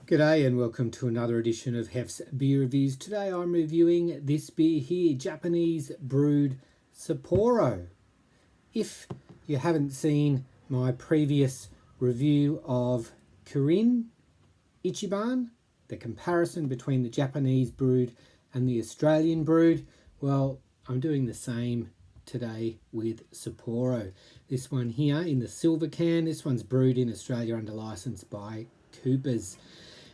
G'day and welcome to another edition of Hef's Beer Reviews. Today I'm reviewing this beer here, Japanese brewed Sapporo. If you haven't seen my previous review of Kirin Ichiban, the comparison between the Japanese brewed and the Australian brewed, well, I'm doing the same today with Sapporo. This one here in the silver can, this one's brewed in Australia under license by Coopers.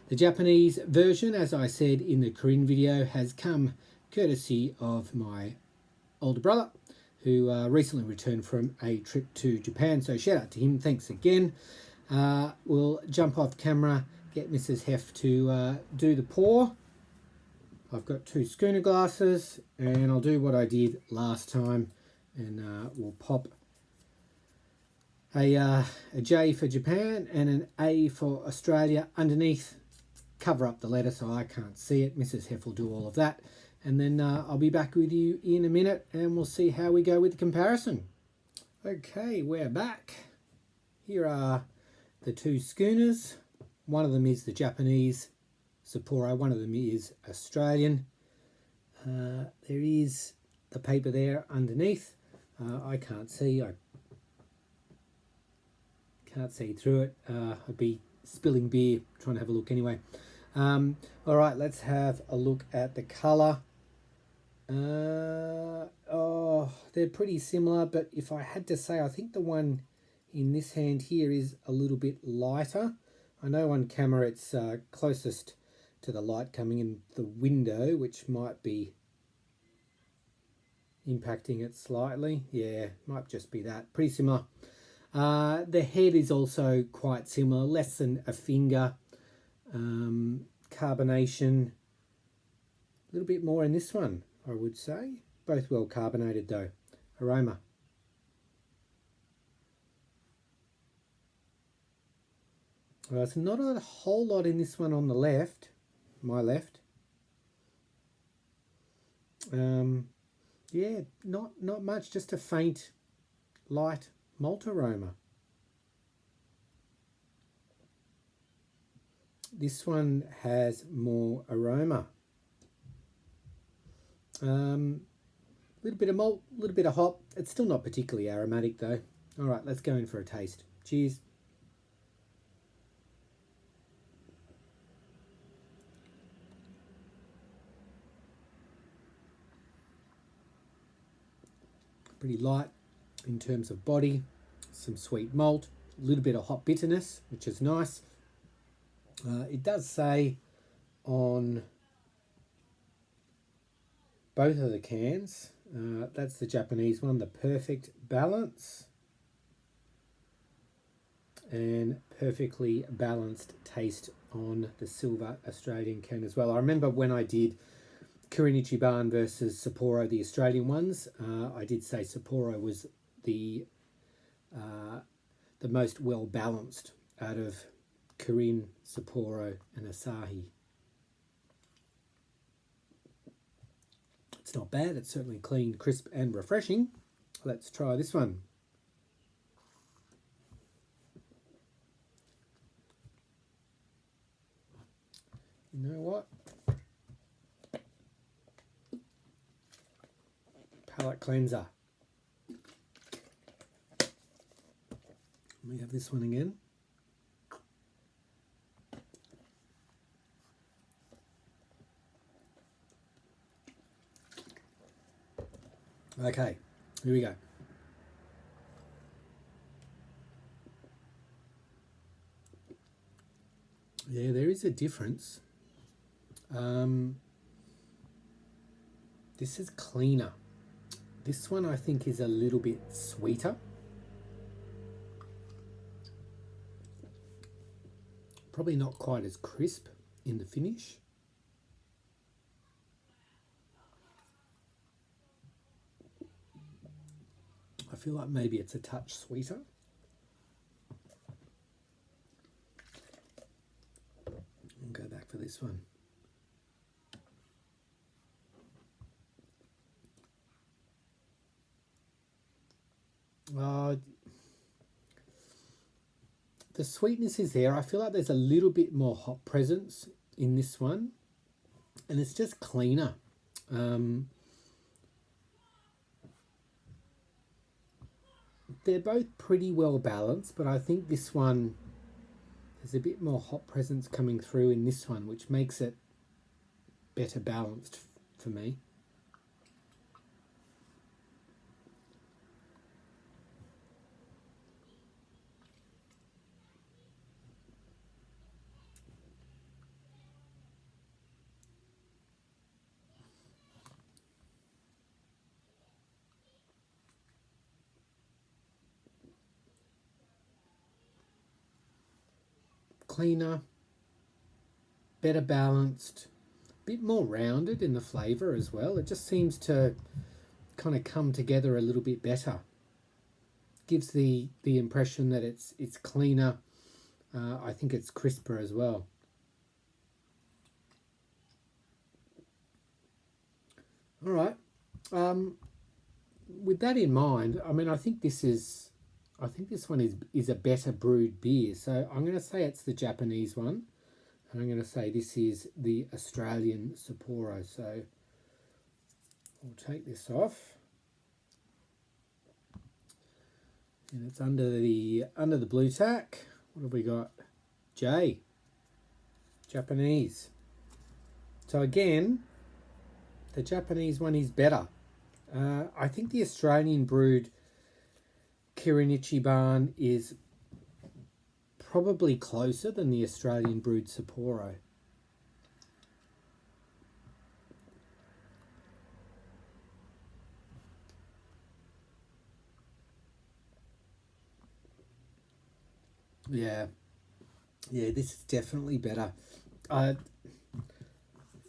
The Japanese version, as I said in the Kirin video, has come courtesy of my older brother, who recently returned from a trip to Japan. So shout out to him, thanks again. We'll jump off camera, get Mrs. Hef to do the pour. I've got 2 schooner glasses, and I'll do what I did last time, and we'll pop a J for Japan and an A for Australia underneath. Cover up the letter so I can't see it. Mrs. Hef will do all of that, and then I'll be back with you in a minute and we'll see how we go with the comparison. Okay, we're back. Here are the 2 schooners. One of them is the Japanese Sapporo, one of them is Australian. There is the paper there underneath. I can't see. I can't see through it. I'd be spilling beer trying to have a look anyway. All right, let's have a look at the colour. They're pretty similar, but if I had to say, I think the one in this hand here is a little bit lighter. I know on camera it's closest to the light coming in the window, which might be impacting it slightly. Yeah, might just be that. Pretty similar. The head is also quite similar, less than a finger. Carbonation, a little bit more in this one, I would say. Both well carbonated though. Aroma. Well, it's not a whole lot in this one on the left, my left. Yeah, not much, just a faint, light malt aroma. This one has more aroma. Little bit of malt, a little bit of hop. It's still not particularly aromatic though. All right, let's go in for a taste. Cheers. Pretty light in terms of body. Some sweet malt, a little bit of hop bitterness, which is nice. It does say on both of the cans, that's the Japanese one, the perfect balance, and perfectly balanced taste on the silver Australian can as well. I remember when I did Kirin Ichiban versus Sapporo, the Australian ones, I did say Sapporo was the most well balanced out of Kirin, Sapporo and Asahi. It's not bad, it's certainly clean, crisp and refreshing. Let's try this one. You know what? Palate cleanser. Let me have this one again. Okay, here we go. Yeah, there is a difference. This is cleaner. This one I think is a little bit sweeter. Probably not quite as crisp in the finish. I feel like maybe it's a touch sweeter. I'll go back for this one. the sweetness is there. I feel like there's a little bit more hop presence in this one, and it's just cleaner. They're both pretty well balanced, but I think this one, there's a bit more hop presence coming through in this one, which makes it better balanced for me. Cleaner, better balanced, a bit more rounded in the flavour as well. It just seems to kind of come together a little bit better. Gives the impression that it's cleaner. I think it's crisper as well. All right. With that in mind, I mean, I think this one is a better brewed beer. So I'm going to say it's the Japanese one, and I'm going to say this is the Australian Sapporo. So we'll take this off, and it's under the blue tack. What have we got? J, Japanese. So again, the Japanese one is better. I think the Australian brewed Kirin Ichiban is probably closer than the Australian brewed Sapporo. Yeah, this is definitely better.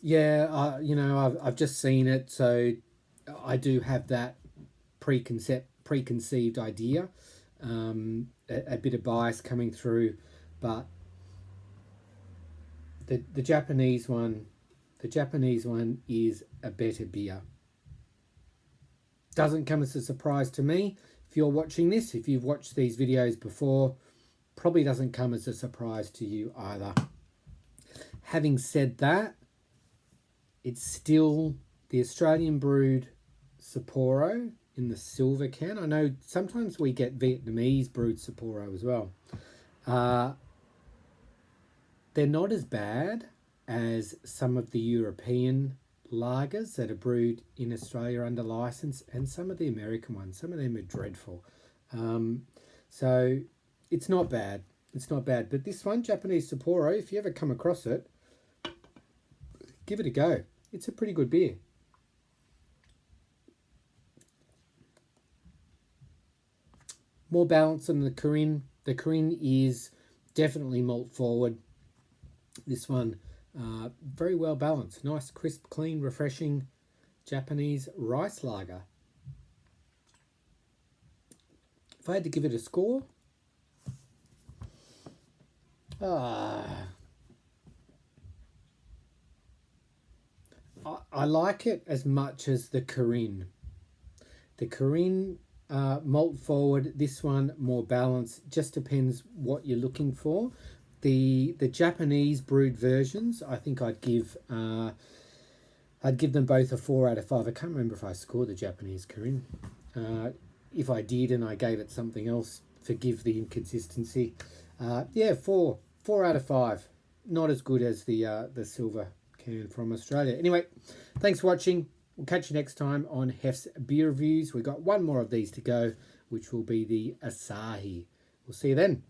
You know, I've just seen it, so I do have that preconceived idea, a bit of bias coming through, but the Japanese one is a better beer. Doesn't come as a surprise to me. If you're watching this, if you've watched these videos before, probably doesn't come as a surprise to you either. Having said that, it's still the Australian brewed Sapporo in the silver can. I know sometimes we get Vietnamese brewed Sapporo as well. They're not as bad as some of the European lagers that are brewed in Australia under license, and some of the American ones. Some of them are dreadful. So it's not bad. It's not bad. But this one, Japanese Sapporo, if you ever come across it, give it a go. It's a pretty good beer. More balance than the Kirin. The Kirin is definitely malt forward. This one, very well balanced. Nice, crisp, clean, refreshing Japanese rice lager. If I had to give it a score, I like it as much as the Kirin. The Kirin, malt forward. This one more balanced. Just depends what you're looking for. The Japanese brewed versions, I think I'd give them both a 4 out of 5. I can't remember if I scored the Japanese Kirin. If I did and I gave it something else, forgive the inconsistency. Yeah, 4 out of 5. Not as good as the silver can from Australia. Anyway, thanks for watching. We'll catch you next time on Hef's Beer Reviews. We've got one more of these to go, which will be the Asahi. We'll see you then.